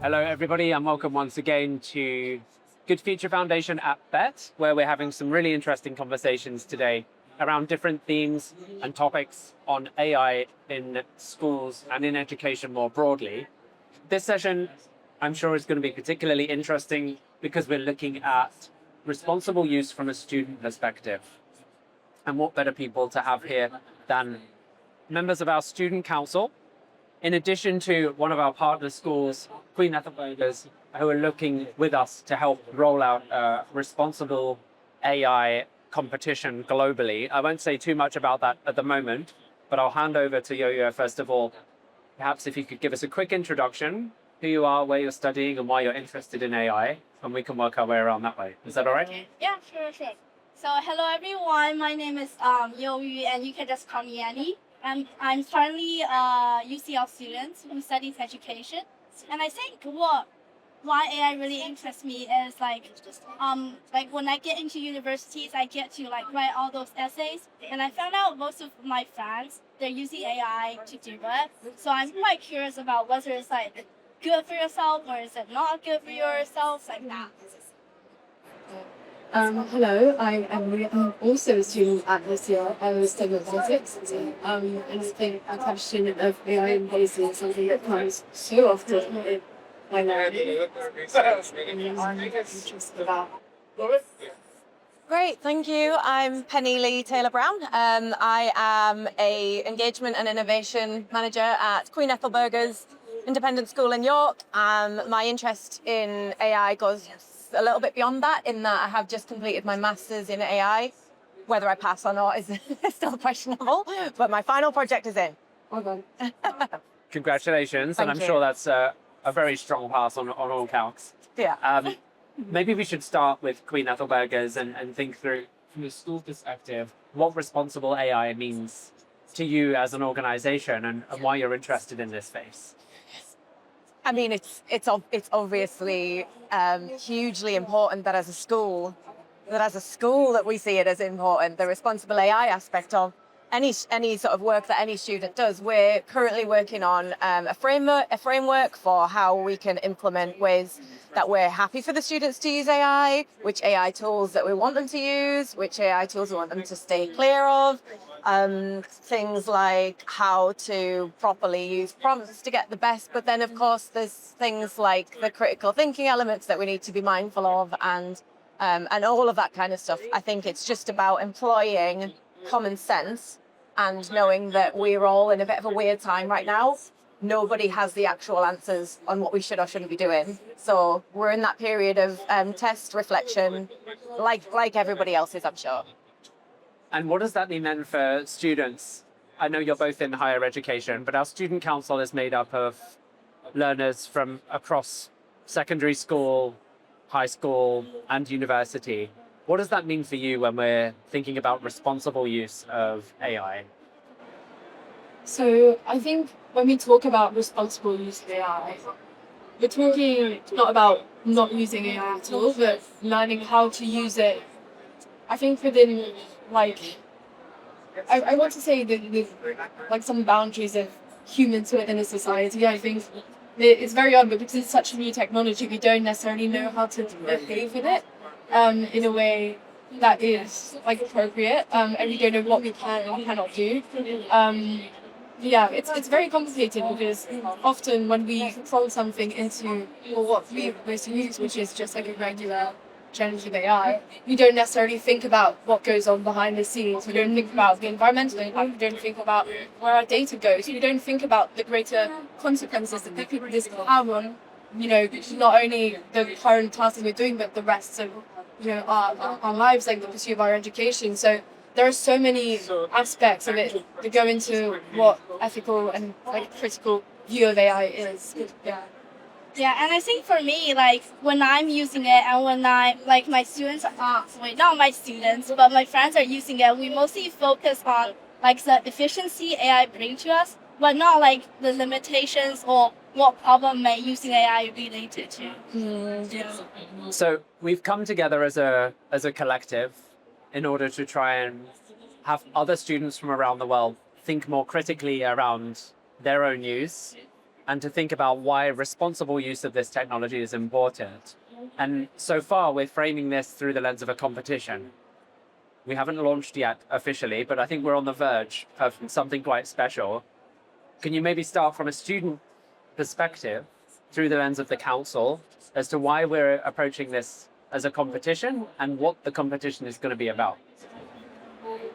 Hello, everybody, and welcome once again to Good Future Foundation at BETT, where we're having some really interesting conversations today around different themes and topics on AI in schools and in education more broadly. This session, I'm sure, is going to be particularly interesting because we're looking at responsible use from a student perspective. And what better people to have here than members of our student council, in addition to one of our partner schools, Queen Ethelburga's, who are looking with us to help roll out a responsible AI competition globally. I won't say too much about that at the moment, but I'll hand over to Youyue first of all. Perhaps if you could give us a quick introduction, who you are, where you're studying, and why you're interested in AI, and we can work our way around that way. Is that all right? Yeah, sure. So hello everyone, my name is Youyue, and you can just call me Annie. I'm currently a UCL student who studies education, and I think why AI really interests me is like when I get into universities, I get to write all those essays, and I found out most of my friends they're using AI to do it. So I'm quite curious about whether it's good for yourself or is it not good for yourself, like that. Hello, I am also a student at UCL. I was studying physics, and I think the question of AI and policy is something that comes so often in my life. I'm interested about. Great, thank you. I'm Penny Lee Taylor-Brown. I am a engagement and innovation manager at Queen Ethelburga's independent school in York. My interest in AI goes a little bit beyond that, in that I have just completed my master's in AI. Whether I pass or not is still questionable, but my final project is in. Well done. Congratulations, and Thank I'm you. sure that's a very strong pass on all counts. Yeah. Maybe we should start with Queen Ethelburga's and think through, from a school perspective, what responsible AI means to you as an organization and why you're interested in this space. I mean, it's obviously hugely important that as a school that we see it as important. The responsible AI aspect of any sort of work that any student does. We're currently working on a framework for how we can implement ways that we're happy for the students to use AI, which AI tools that we want them to use, which AI tools we want them to stay clear of. Things like how to properly use prompts to get the best, but then of course there's things like the critical thinking elements that we need to be mindful of, and all of that kind of stuff. I think it's just about employing common sense and knowing that we're all in a bit of a weird time right now. Nobody has the actual answers on what we should or shouldn't be doing. So we're in that period of test reflection, like everybody else is, I'm sure. And what does that mean then for students? I know you're both in higher education, but our student council is made up of learners from across secondary school, high school, and university. What does that mean for you when we're thinking about responsible use of AI? So I think when we talk about responsible use of AI, we're talking not about not using AI at all, but learning how to use it. I think within I want to say that some boundaries of humans within a society. I think it's very odd, but because it's such a new technology, we don't necessarily know how to behave with it in a way that is appropriate, and we don't know what we can or cannot do. It's very complicated because often when we throw something into what we're supposed to use, which is just like a regular generative AI, we don't necessarily think about what goes on behind the scenes. We don't think about the environmental impact. We don't think about where our data goes. We don't think about the greater consequences that this will have on, not only the current tasks that we're doing, but the rest of, our lives, like the pursuit of our education. So there are so many aspects of it that go into what ethical and critical view of AI is. Yeah, and I think for me, when I'm using it and when my students not my students, but my friends are using it, we mostly focus on the efficiency AI brings to us, but not the limitations or what problem may using AI related to. So we've come together as a collective in order to try and have other students from around the world think more critically around their own use and to think about why responsible use of this technology is important. And so far, we're framing this through the lens of a competition. We haven't launched yet officially, but I think we're on the verge of something quite special. Can you maybe start from a student perspective through the lens of the council as to why we're approaching this as a competition and what the competition is going to be about?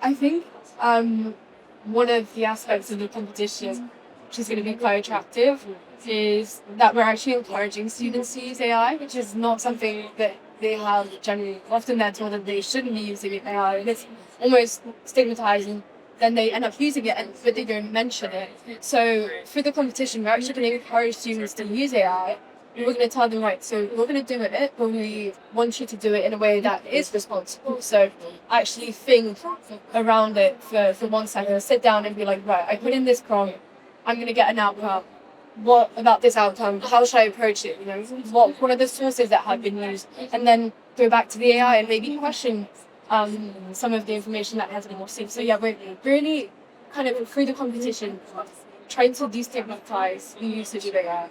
I think one of the aspects of the competition, which is going to be quite attractive, is that we're actually encouraging students to use AI, which is not something that they have generally. Often they're told that they shouldn't be using AI, and it's almost stigmatizing. Then they end up using it, but they don't mention it. So for the competition, we're actually going to encourage students to use AI. We're going to tell them, right, so we're going to do it, but we want you to do it in a way that is responsible. So actually think around it for 1 second, sit down and be like, right, I put in this prompt, I'm going to get an outcome. What about this outcome? How should I approach it? You know, what are the sources that have been used? And then go back to the AI and maybe question some of the information that has been received. So yeah, we're really kind of through the competition trying to destigmatize the usage of AI.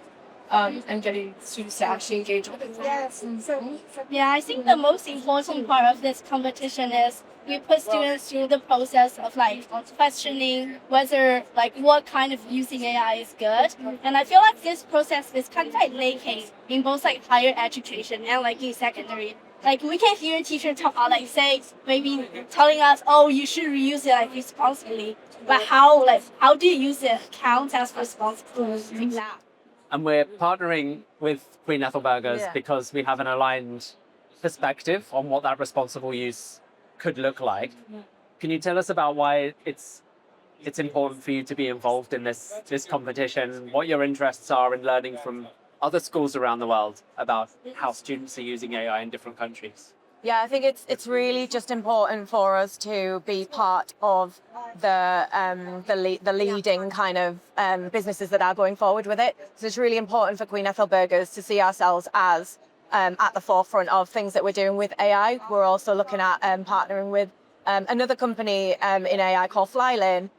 And getting students to actually engage with it. Yes. Yeah, I think the most important part of this competition is we put students through the process of like questioning whether like what kind of using AI is good. And I feel like this process is kind of like lacking in both like higher education and like in secondary. Like we can hear teachers talk about like say maybe telling us, oh, you should reuse it like responsibly. But how do you use it counts as responsible using that? And we're partnering with Queen Ethelburga's because we have an aligned perspective on what that responsible use could look like. Can you tell us about why it's important for you to be involved in this competition, what your interests are in learning from other schools around the world about how students are using AI in different countries? Yeah, I think it's really just important for us to be part of the leading kind of businesses that are going forward with it. So it's really important for Queen Ethelburga's to see ourselves as at the forefront of things that we're doing with AI. We're also looking at partnering with another company in AI called Flylane,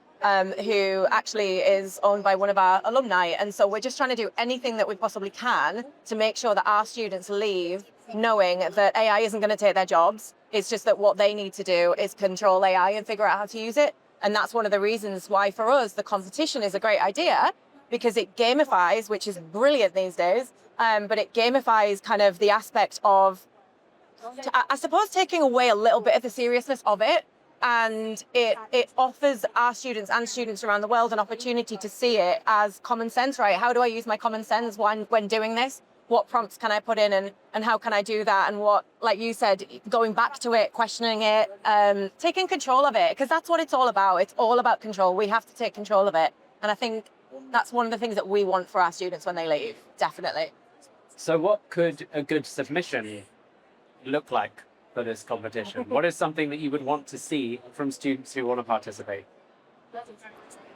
who actually is owned by one of our alumni. And so we're just trying to do anything that we possibly can to make sure that our students leave knowing that AI isn't going to take their jobs. It's just that what they need to do is control AI and figure out how to use it. And that's one of the reasons why for us, the competition is a great idea, because it gamifies, which is brilliant these days, but it gamifies kind of the aspect of, I suppose, taking away a little bit of the seriousness of it. And it offers our students and students around the world an opportunity to see it as common sense, right? How do I use my common sense when doing this? What prompts can I put in and how can I do that? And what, like you said, going back to it, questioning it, taking control of it, because that's what it's all about. It's all about control. We have to take control of it. And I think that's one of the things that we want for our students when they leave, definitely. So what could a good submission look like for this competition? What is something that you would want to see from students who want to participate?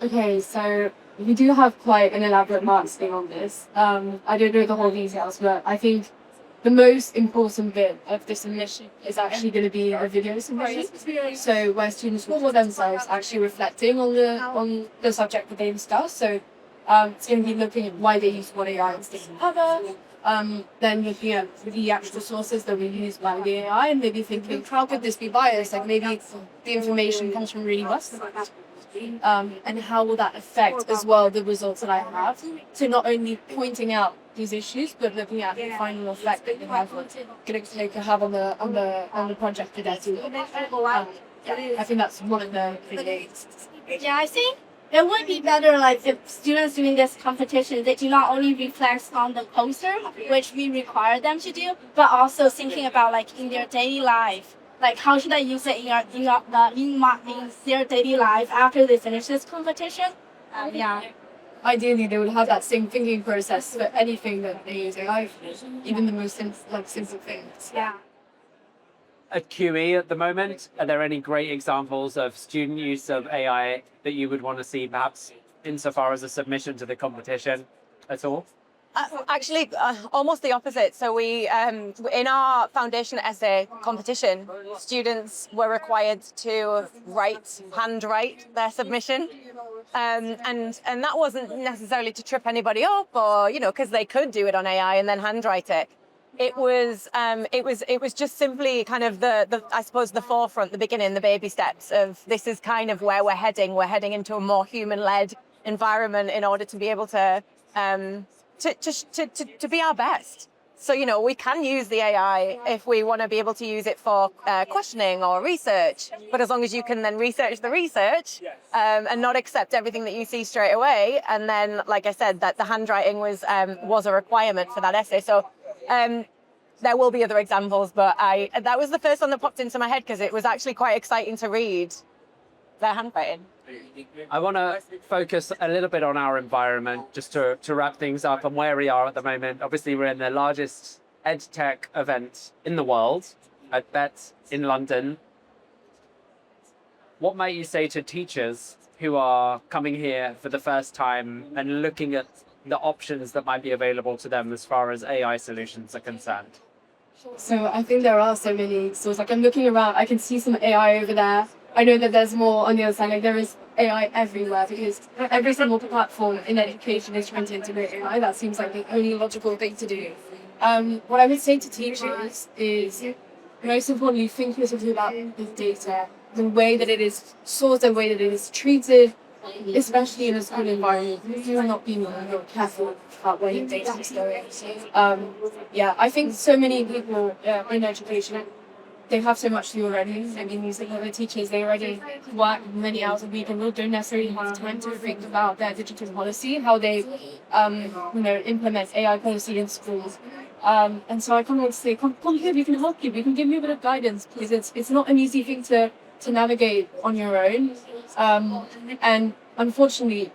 Okay, so we do have quite an elaborate marketing on this. I don't know the whole details, but I think the most important bit of the submission is actually going to be a video submission. So where students will themselves actually reflecting on the subject that they discuss. So it's going to be looking at why they use one AI instead of another. Then looking at the actual sources that we use by the AI and maybe thinking, how could this be biased? Like maybe the information comes from really Western. And how will that affect as well the results that I have? So not only pointing out these issues, but looking at the final effect that you have going to have on the project today. I think that's one of the things. Yeah, I think it would be better like if students doing this competition, they do not only reflect on the poster, which we require them to do, but also thinking about like in their daily life. Like how should I use it in their daily life after they finish this competition? Yeah. Ideally, they would have that same thinking process for anything that they use in life, even the most simple things. Yeah. At QE at the moment, are there any great examples of student use of AI that you would want to see, perhaps insofar as a submission to the competition at all? Actually, almost the opposite. So we, in our foundation essay competition, students were required to handwrite their submission, and that wasn't necessarily to trip anybody up, or because they could do it on AI and then handwrite it. It was just simply kind of the I suppose the forefront, the beginning, the baby steps of this is kind of where we're heading. We're heading into a more human-led environment in order to be able to be our best. So, we can use the AI if we want to be able to use it for questioning or research. But as long as you can then research the research and not accept everything that you see straight away. And then, like I said, that the handwriting was a requirement for that essay. So there will be other examples, but that was the first one that popped into my head because it was actually quite exciting to read their handwriting. I want to focus a little bit on our environment just to wrap things up and where we are at the moment. Obviously, we're in the largest EdTech event in the world at BETT in London. What might you say to teachers who are coming here for the first time and looking at the options that might be available to them as far as AI solutions are concerned? So I think there are so many. So it's like I'm looking around, I can see some AI over there. I know that there's more on the other side. Like there is AI everywhere because every single platform in education is trying to integrate AI. That seems like the only logical thing to do. What I would say to teachers is, most importantly, think critically about the data, the way that it is sourced, the way that it is treated, especially in a school environment. If you're not being careful about where your data is going. I think so many people in education, they have so much to do already. I mean, these other teachers, they already work many hours a week and don't necessarily have time to think about their digital policy, how they, implement AI policy in schools. And so I kind of want to say, come here, we can help you. We can give you a bit of guidance because it's not an easy thing to navigate on your own. And unfortunately,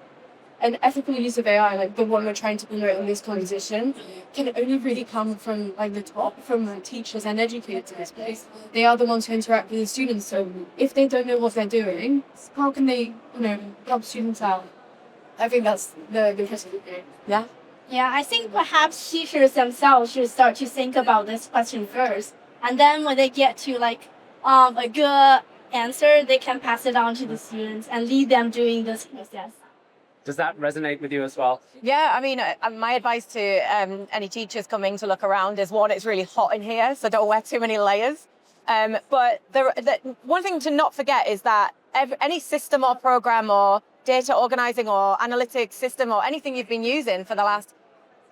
an ethical use of AI, like the one we're trying to promote in this competition, can only really come from the top, from the teachers and educators, because they are the ones who interact with the students. So if they don't know what they're doing, how can they, help students out? I think that's the question. Yeah. Yeah, I think perhaps teachers themselves should start to think about this question first, and then when they get to a good answer, they can pass it on to the students and lead them during this process. Does that resonate with you as well? Yeah, I mean, my advice to any teachers coming to look around is, one, it's really hot in here, so don't wear too many layers. But one thing to not forget is that any system or program or data organizing or analytics system or anything you've been using for the last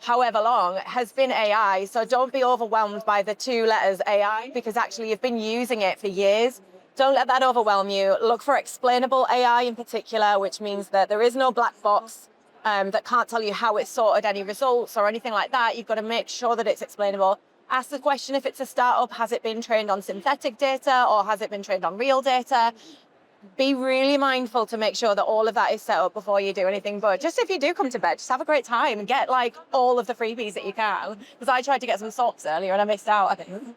however long has been AI. So don't be overwhelmed by the 2 letters AI, because actually you've been using it for years. Don't let that overwhelm you. Look for explainable AI in particular, which means that there is no black box that can't tell you how it sorted any results or anything like that. You've got to make sure that it's explainable. Ask the question, if it's a startup, has it been trained on synthetic data or has it been trained on real data? Be really mindful to make sure that all of that is set up before you do anything. But just if you do come to BETT, just have a great time and get all of the freebies that you can. Because I tried to get some socks earlier and I missed out, I think.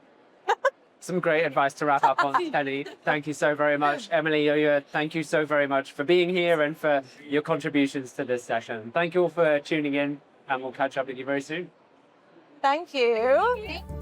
Some great advice to wrap up on, Penny. Thank you so very much. Emily, Youyue, thank you so very much for being here and for your contributions to this session. Thank you all for tuning in, and we'll catch up with you very soon. Thank you.